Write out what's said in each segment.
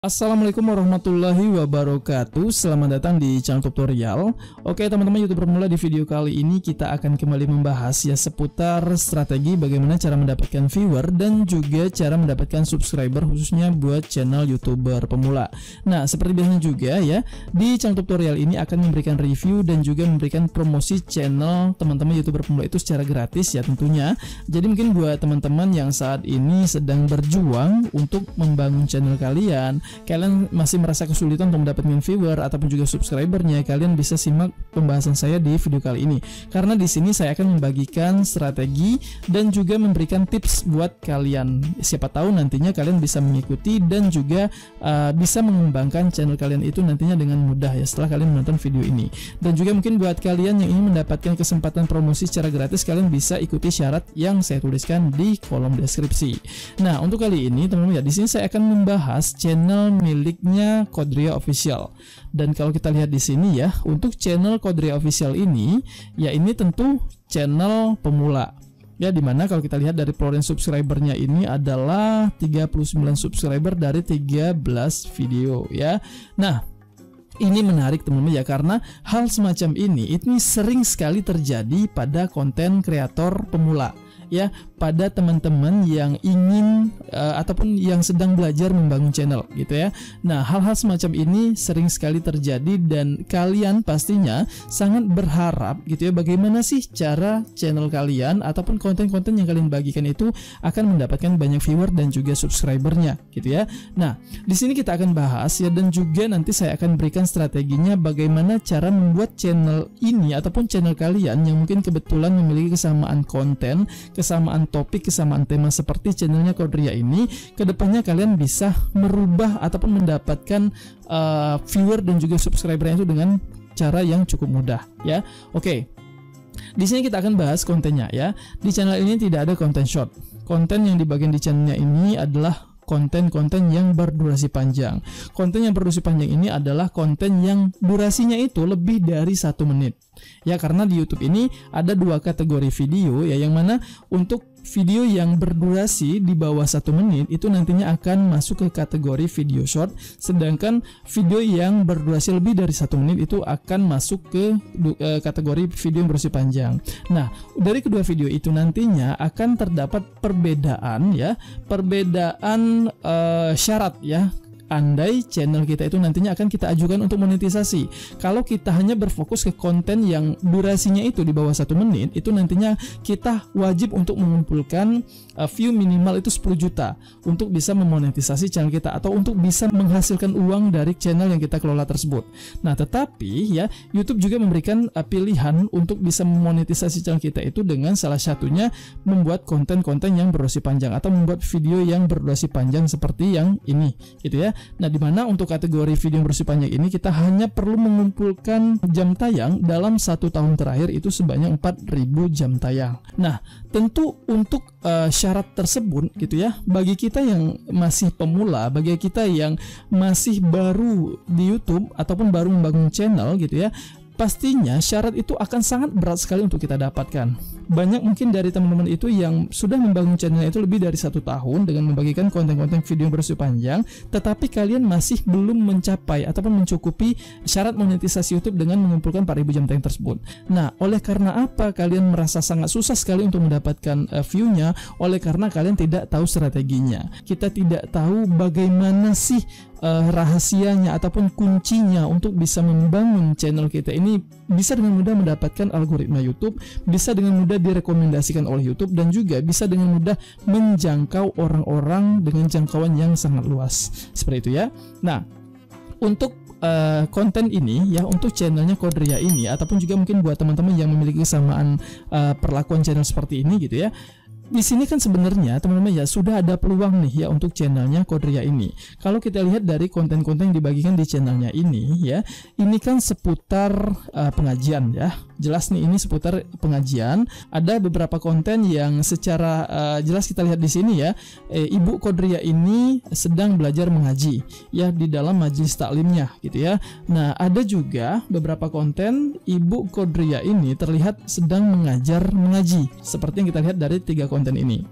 Assalamualaikum warahmatullahi wabarakatuh. Selamat datang di channel tutorial. Oke teman-teman YouTuber pemula, di video kali ini kita akan kembali membahas ya seputar strategi bagaimana cara mendapatkan viewer dan juga cara mendapatkan subscriber khususnya buat channel YouTuber pemula. Nah, seperti biasanya juga ya, di channel tutorial ini akan memberikan review dan juga memberikan promosi channel teman-teman YouTuber pemula itu secara gratis ya tentunya. Jadi mungkin buat teman-teman yang saat ini sedang berjuang untuk membangun channel kalian masih merasa kesulitan untuk mendapatkan viewer ataupun juga subscribernya, kalian bisa simak pembahasan saya di video kali ini. Karena di sini saya akan membagikan strategi dan juga memberikan tips buat kalian. Siapa tahu nantinya kalian bisa mengikuti dan juga bisa mengembangkan channel kalian itu nantinya dengan mudah ya setelah kalian menonton video ini. Dan juga mungkin buat kalian yang ingin mendapatkan kesempatan promosi secara gratis, kalian bisa ikuti syarat yang saya tuliskan di kolom deskripsi. Nah, untuk kali ini teman-teman ya, di sini saya akan membahas channel miliknya Kodria Official. Dan kalau kita lihat di sini ya, untuk channel Kodria Official ini ya, ini tentu channel pemula ya, dimana kalau kita lihat dari perolehan subscribernya ini adalah 39 subscriber dari 13 video ya. Nah, ini menarik teman-teman ya, karena hal semacam ini sering sekali terjadi pada konten kreator pemula ya, pada teman-teman yang ingin ataupun yang sedang belajar membangun channel gitu ya. Nah, hal-hal semacam ini sering sekali terjadi dan kalian pastinya sangat berharap gitu ya, bagaimana sih cara channel kalian ataupun konten-konten yang kalian bagikan itu akan mendapatkan banyak viewer dan juga subscribernya gitu ya. Nah, di sini kita akan bahas ya, dan juga nanti saya akan berikan strateginya bagaimana cara membuat channel ini ataupun channel kalian yang mungkin kebetulan memiliki kesamaan konten, kesamaan topik, kesamaan tema seperti channelnya Kodria ini, kedepannya kalian bisa merubah ataupun mendapatkan viewer dan juga subscribernya itu dengan cara yang cukup mudah ya. Oke, di sini kita akan bahas kontennya ya. Di channel ini tidak ada konten short. Konten yang dibagikan di channelnya ini adalah konten-konten yang berdurasi panjang. Konten yang berdurasi panjang ini adalah konten yang durasinya itu lebih dari 1 menit. Ya, karena di YouTube ini ada 2 kategori video ya, yang mana untuk video yang berdurasi di bawah 1 menit itu nantinya akan masuk ke kategori video short, sedangkan video yang berdurasi lebih dari 1 menit itu akan masuk ke kategori video yang berdurasi panjang. Nah, dari kedua video itu nantinya akan terdapat perbedaan ya, perbedaan syarat ya. Andai channel kita itu nantinya akan kita ajukan untuk monetisasi, kalau kita hanya berfokus ke konten yang durasinya itu di bawah 1 menit, itu nantinya kita wajib untuk mengumpulkan view minimal itu 10 juta untuk bisa memonetisasi channel kita atau untuk bisa menghasilkan uang dari channel yang kita kelola tersebut. Nah, tetapi ya, YouTube juga memberikan pilihan untuk bisa memonetisasi channel kita itu dengan salah satunya membuat konten-konten yang berdurasi panjang atau membuat video yang berdurasi panjang seperti yang ini gitu ya. Nah, dimana untuk kategori video yang berdurasi panjang ini kita hanya perlu mengumpulkan jam tayang dalam 1 tahun terakhir itu sebanyak 4.000 jam tayang. Nah, tentu untuk syarat tersebut gitu ya, bagi kita yang masih pemula, bagi kita yang masih baru di YouTube ataupun baru membangun channel gitu ya, pastinya syarat itu akan sangat berat sekali untuk kita dapatkan. Banyak mungkin dari teman-teman itu yang sudah membangun channel itu lebih dari 1 tahun dengan membagikan konten-konten video yang berdurasi panjang, tetapi kalian masih belum mencapai ataupun mencukupi syarat monetisasi YouTube dengan mengumpulkan 4.000 jam tayang tersebut. Nah, oleh karena apa kalian merasa sangat susah sekali untuk mendapatkan view-nya? Oleh karena kalian tidak tahu strateginya. Kita tidak tahu bagaimana sih rahasianya ataupun kuncinya untuk bisa membangun channel kita ini bisa dengan mudah mendapatkan algoritma YouTube, bisa dengan mudah direkomendasikan oleh YouTube, dan juga bisa dengan mudah menjangkau orang-orang dengan jangkauan yang sangat luas. Seperti itu ya. Nah, untuk konten ini ya, untuk channelnya Kodria ini ataupun juga mungkin buat teman-teman yang memiliki kesamaan perlakuan channel seperti ini gitu ya, di sini kan sebenarnya teman-teman ya sudah ada peluang nih ya untuk channelnya Kodria ini. Kalau kita lihat dari konten-konten yang dibagikan di channelnya ini ya, ini kan seputar pengajian ya. Jelas nih ini seputar pengajian. Ada beberapa konten yang secara jelas kita lihat di sini ya. Ibu Kodria ini sedang belajar mengaji ya di dalam majelis taklimnya gitu ya. Nah, ada juga beberapa konten Ibu Kodria ini terlihat sedang mengajar mengaji seperti yang kita lihat dari 3 konten ini.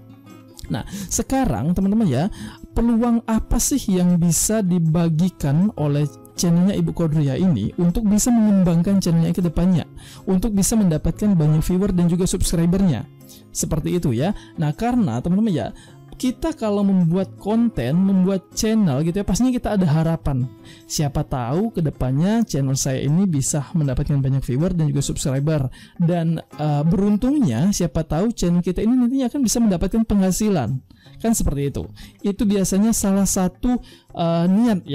Nah, sekarang teman-teman ya, peluang apa sih yang bisa dibagikan oleh channelnya Ibu Qadriyah ini untuk bisa mengembangkan channelnya ke depannya, untuk bisa mendapatkan banyak viewer dan juga subscribernya. Seperti itu ya. Nah, karena teman-teman ya, kita kalau membuat konten, membuat channel gitu ya, pastinya kita ada harapan. Siapa tahu ke depannya channel saya ini bisa mendapatkan banyak viewer dan juga subscriber. Dan beruntungnya siapa tahu channel kita ini nantinya akan bisa mendapatkan penghasilan. Kan seperti itu. Itu biasanya salah satu niat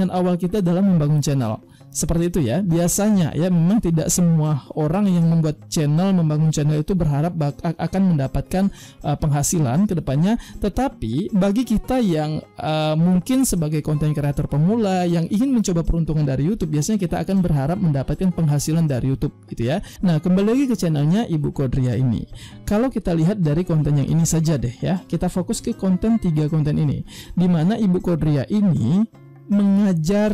awal kita dalam membangun channel. Seperti itu ya. Biasanya ya, memang tidak semua orang yang membuat channel, membangun channel itu berharap akan mendapatkan penghasilan ke depannya. Tetapi bagi kita yang mungkin sebagai content creator pemula yang ingin mencoba peruntungan dari YouTube, biasanya kita akan berharap mendapatkan penghasilan dari YouTube gitu ya. Nah, kembali lagi ke channelnya Ibu Qadriyah ini. Kalau kita lihat dari konten yang ini saja deh ya, kita fokus ke konten 3 konten ini, dimana Ibu Qadriyah ini mengajar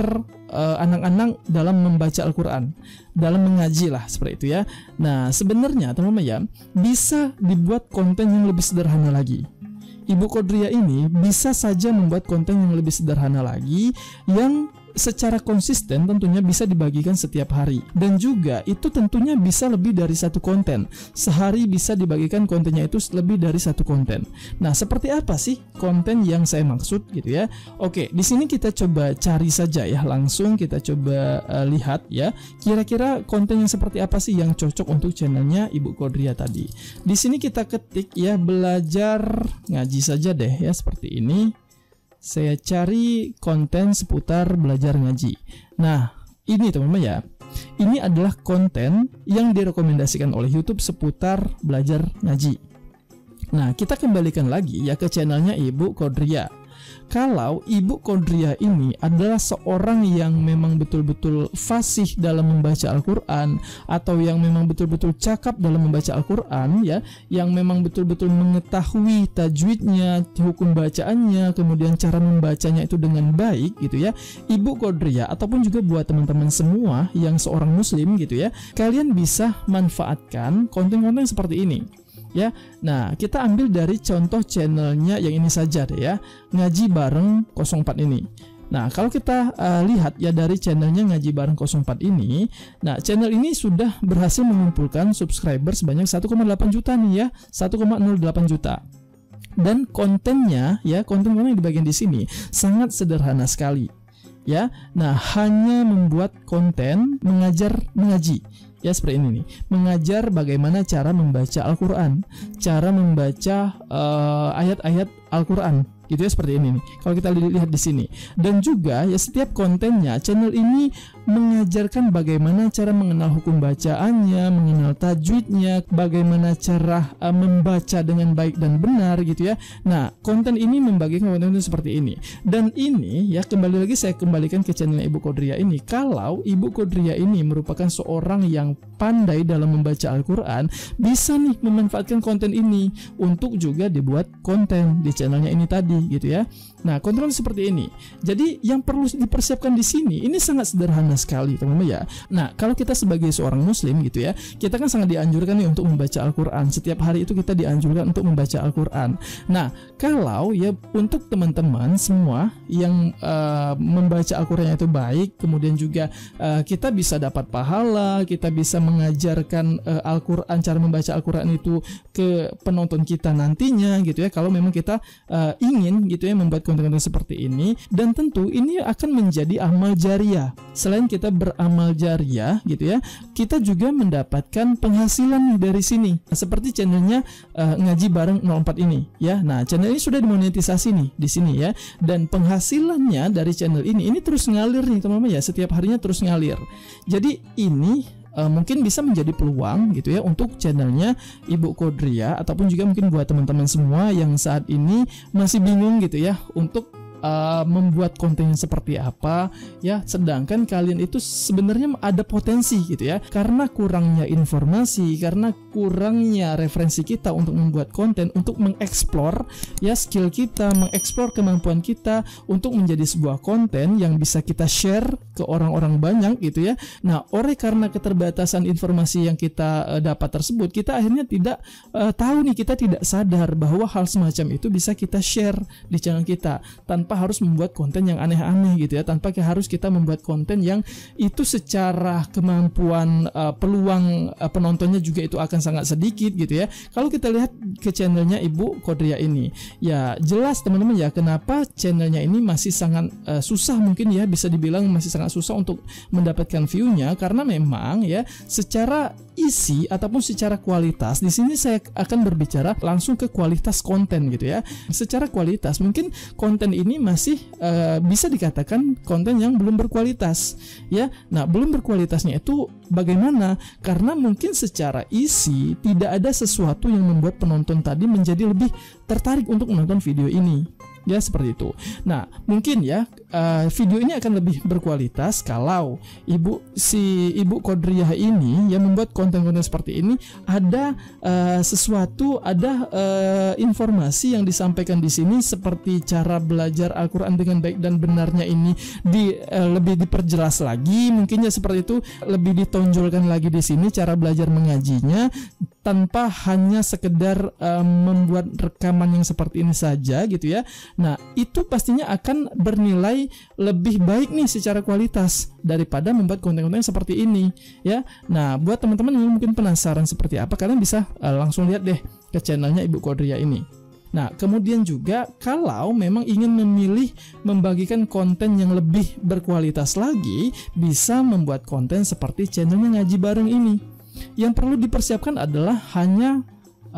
anak-anak dalam membaca Al-Quran, dalam mengaji lah, seperti itu ya. Nah, sebenarnya teman-teman ya, bisa dibuat konten yang lebih sederhana lagi. Ibu Qadriyah ini bisa saja membuat konten yang lebih sederhana lagi, yang secara konsisten tentunya bisa dibagikan setiap hari, dan juga itu tentunya bisa lebih dari satu konten. Sehari bisa dibagikan kontennya itu lebih dari satu konten. Nah, seperti apa sih konten yang saya maksud gitu ya? Oke, di sini kita coba cari saja ya, langsung kita coba lihat ya, kira-kira konten yang seperti apa sih yang cocok untuk channelnya Ibu Qadriyah tadi. Di sini kita ketik ya, belajar ngaji saja deh ya, seperti ini. Saya cari konten seputar belajar ngaji. Nah, ini teman-teman ya, ini adalah konten yang direkomendasikan oleh YouTube seputar belajar ngaji. Nah, kita kembalikan lagi ya ke channelnya Ibu Qadriyah. Kalau Ibu Qadriyah ini adalah seorang yang memang betul-betul fasih dalam membaca Al-Quran, atau yang memang betul-betul cakap dalam membaca Al-Quran ya, yang memang betul-betul mengetahui tajwidnya, hukum bacaannya, kemudian cara membacanya itu dengan baik gitu ya, Ibu Qadriyah ataupun juga buat teman-teman semua yang seorang muslim gitu ya, kalian bisa manfaatkan konten-konten seperti ini ya. Nah, kita ambil dari contoh channelnya yang ini saja deh ya, Ngaji Bareng 04 ini. Nah, kalau kita lihat ya dari channelnya Ngaji Bareng 04 ini, nah channel ini sudah berhasil mengumpulkan subscriber sebanyak 1,8 juta nih ya, 1,08 juta. Dan kontennya ya, konten-konten yang dibagian di sini sangat sederhana sekali ya. Nah, hanya membuat konten mengajar mengaji ya, seperti ini nih, mengajar bagaimana cara membaca Al-Quran, cara membaca ayat-ayat Al-Quran gitu ya, seperti ini nih kalau kita lihat di sini. Dan juga ya, setiap kontennya channel ini mengajarkan bagaimana cara mengenal hukum bacaannya, mengenal tajwidnya, bagaimana cara membaca dengan baik dan benar gitu ya. Nah, konten ini membagikan konten seperti ini. Dan ini ya, kembali lagi saya kembalikan ke channel Ibu Qadriyah ini. Kalau Ibu Qadriyah ini merupakan seorang yang pandai dalam membaca Al-Quran, bisa nih memanfaatkan konten ini untuk juga dibuat konten di channelnya ini tadi gitu ya. Nah, konten seperti ini. Jadi yang perlu dipersiapkan di sini ini sangat sederhana sekali teman-teman ya. Nah, kalau kita sebagai seorang muslim gitu ya, kita kan sangat dianjurkan nih untuk membaca Al-Quran. Setiap hari itu kita dianjurkan untuk membaca Al-Quran. Nah, kalau ya untuk teman-teman semua yang membaca Al-Qurannya itu baik, kemudian juga kita bisa dapat pahala, kita bisa mengajarkan Al-Quran, cara membaca Al-Quran itu ke penonton kita nantinya gitu ya, kalau memang kita ingin gitu ya membuat konten-konten seperti ini. Dan tentu ini akan menjadi amal jariah. Selain kita beramal jariah gitu ya, kita juga mendapatkan penghasilan dari sini. Nah, seperti channelnya Ngaji Bareng 04 ini ya. Nah, channel ini sudah dimonetisasi nih di sini ya. Dan penghasilannya dari channel ini terus ngalir nih teman-teman ya, setiap harinya terus ngalir. Jadi ini mungkin bisa menjadi peluang gitu ya untuk channelnya Ibu Qadriyah, ataupun juga mungkin buat teman-teman semua yang saat ini masih bingung gitu ya untuk membuat konten yang seperti apa ya, sedangkan kalian itu sebenarnya ada potensi gitu ya, karena kurangnya informasi, karena kurangnya referensi kita untuk membuat konten, untuk mengeksplor ya skill kita, mengeksplor kemampuan kita untuk menjadi sebuah konten yang bisa kita share ke orang-orang banyak gitu ya. Nah, oleh karena keterbatasan informasi yang kita dapat tersebut, kita akhirnya tidak tahu nih, kita tidak sadar bahwa hal semacam itu bisa kita share di channel kita tanpa harus membuat konten yang aneh-aneh gitu ya, tanpa harus kita membuat konten yang itu secara kemampuan peluang penontonnya juga itu akan sangat sedikit gitu ya. Kalau kita lihat ke channelnya Ibu Kodria ini, ya jelas teman-teman ya, kenapa channelnya ini masih sangat susah, mungkin ya bisa dibilang masih sangat susah untuk mendapatkan view-nya, karena memang ya secara isi ataupun secara kualitas, di sini saya akan berbicara langsung ke kualitas konten gitu ya. Secara kualitas mungkin konten ini masih bisa dikatakan konten yang belum berkualitas ya. Nah, belum berkualitasnya itu bagaimana? Karena mungkin secara isi tidak ada sesuatu yang membuat penonton tadi menjadi lebih tertarik untuk menonton video ini. Ya, seperti itu. Nah, mungkin ya video ini akan lebih berkualitas kalau Ibu Kodriah ini yang membuat konten-konten seperti ini ada sesuatu, ada informasi yang disampaikan di sini, seperti cara belajar Al-Qur'an dengan baik dan benarnya ini lebih diperjelas lagi, mungkin ya seperti itu, lebih ditonjolkan lagi di sini cara belajar mengajinya, tanpa hanya sekedar membuat rekaman yang seperti ini saja gitu ya. Nah, itu pastinya akan bernilai lebih baik nih secara kualitas daripada membuat konten-konten seperti ini ya. Nah, buat teman-teman yang mungkin penasaran seperti apa, kalian bisa langsung lihat deh ke channelnya Ibu Kodria ini. Nah, kemudian juga kalau memang ingin memilih membagikan konten yang lebih berkualitas lagi, bisa membuat konten seperti channelnya Ngaji Bareng ini. Yang perlu dipersiapkan adalah hanya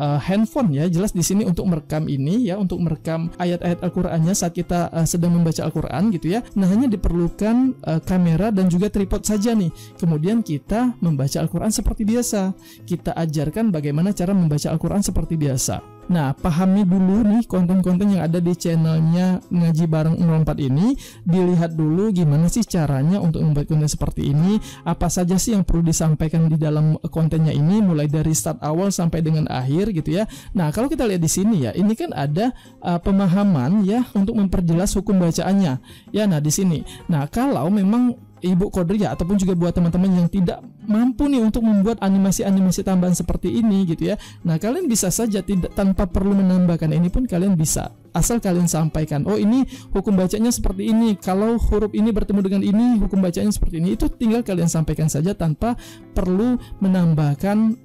handphone ya, jelas di sini untuk merekam ini ya, untuk merekam ayat-ayat Al-Qur'annya saat kita sedang membaca Al-Qur'an gitu ya. Nah, hanya diperlukan kamera dan juga tripod saja nih. Kemudian kita membaca Al-Qur'an seperti biasa. Kita ajarkan bagaimana cara membaca Al-Qur'an seperti biasa. Nah, pahami dulu nih konten-konten yang ada di channelnya Ngaji Bareng 04 ini. Dilihat dulu gimana sih caranya untuk membuat konten seperti ini, apa saja sih yang perlu disampaikan di dalam kontennya ini, mulai dari start awal sampai dengan akhir gitu ya. Nah, kalau kita lihat di sini ya, ini kan ada pemahaman ya untuk memperjelas hukum bacaannya. Ya, nah di sini. Nah, kalau memang Ibu Kodria ataupun juga buat teman-teman yang tidak mampu nih untuk membuat animasi-animasi tambahan seperti ini gitu ya. Nah, kalian bisa saja tanpa perlu menambahkan ini pun kalian bisa. Asal kalian sampaikan, oh ini hukum bacanya seperti ini, kalau huruf ini bertemu dengan ini hukum bacanya seperti ini. Itu tinggal kalian sampaikan saja tanpa perlu menambahkan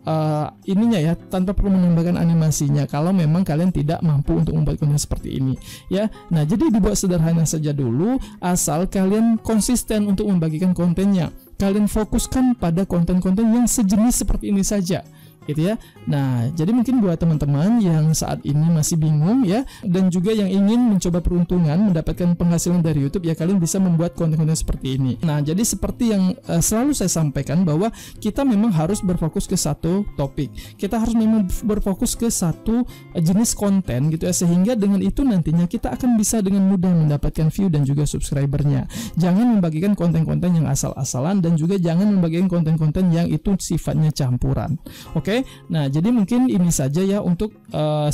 ininya ya, tanpa perlu menambahkan animasinya kalau memang kalian tidak mampu untuk membuat konten seperti ini ya. Nah, jadi dibuat sederhana saja dulu, asal kalian konsisten untuk membagikan kontennya. Kalian fokuskan pada konten-konten yang sejenis seperti ini saja gitu ya. Nah, jadi mungkin buat teman-teman yang saat ini masih bingung ya, dan juga yang ingin mencoba peruntungan mendapatkan penghasilan dari YouTube ya, kalian bisa membuat konten-konten seperti ini. Nah, jadi seperti yang selalu saya sampaikan, bahwa kita memang harus berfokus ke satu topik, kita harus memang berfokus ke satu jenis konten gitu ya, sehingga dengan itu nantinya kita akan bisa dengan mudah mendapatkan view dan juga subscribernya. Jangan membagikan konten-konten yang asal-asalan, dan juga jangan membagikan konten-konten yang itu sifatnya campuran. Oke. Nah, jadi mungkin ini saja ya untuk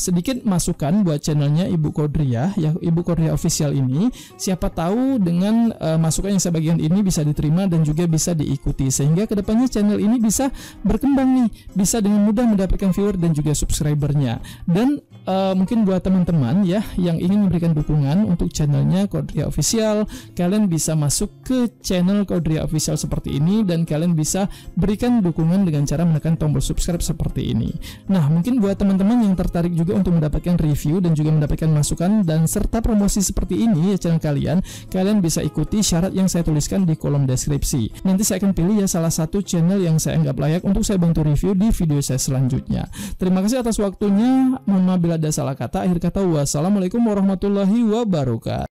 sedikit masukan buat channelnya Ibu Kodria ya, Ibu Kodria Official ini. Siapa tahu dengan masukan yang saya bagikan ini bisa diterima dan juga bisa diikuti, sehingga kedepannya channel ini bisa berkembang nih, bisa dengan mudah mendapatkan viewer dan juga subscribernya. Dan mungkin buat teman-teman ya yang ingin memberikan dukungan untuk channelnya Kodria Official, kalian bisa masuk ke channel Kodria Official seperti ini, dan kalian bisa berikan dukungan dengan cara menekan tombol subscribe seperti ini. Nah, mungkin buat teman-teman yang tertarik juga untuk mendapatkan review dan juga mendapatkan masukan dan serta promosi seperti ini ya channel kalian, kalian bisa ikuti syarat yang saya tuliskan di kolom deskripsi. Nanti saya akan pilih ya salah satu channel yang saya anggap layak untuk saya bantu review di video saya selanjutnya. Terima kasih atas waktunya. Mohon maaf bila ada salah kata. Akhir kata, wassalamualaikum warahmatullahi wabarakatuh.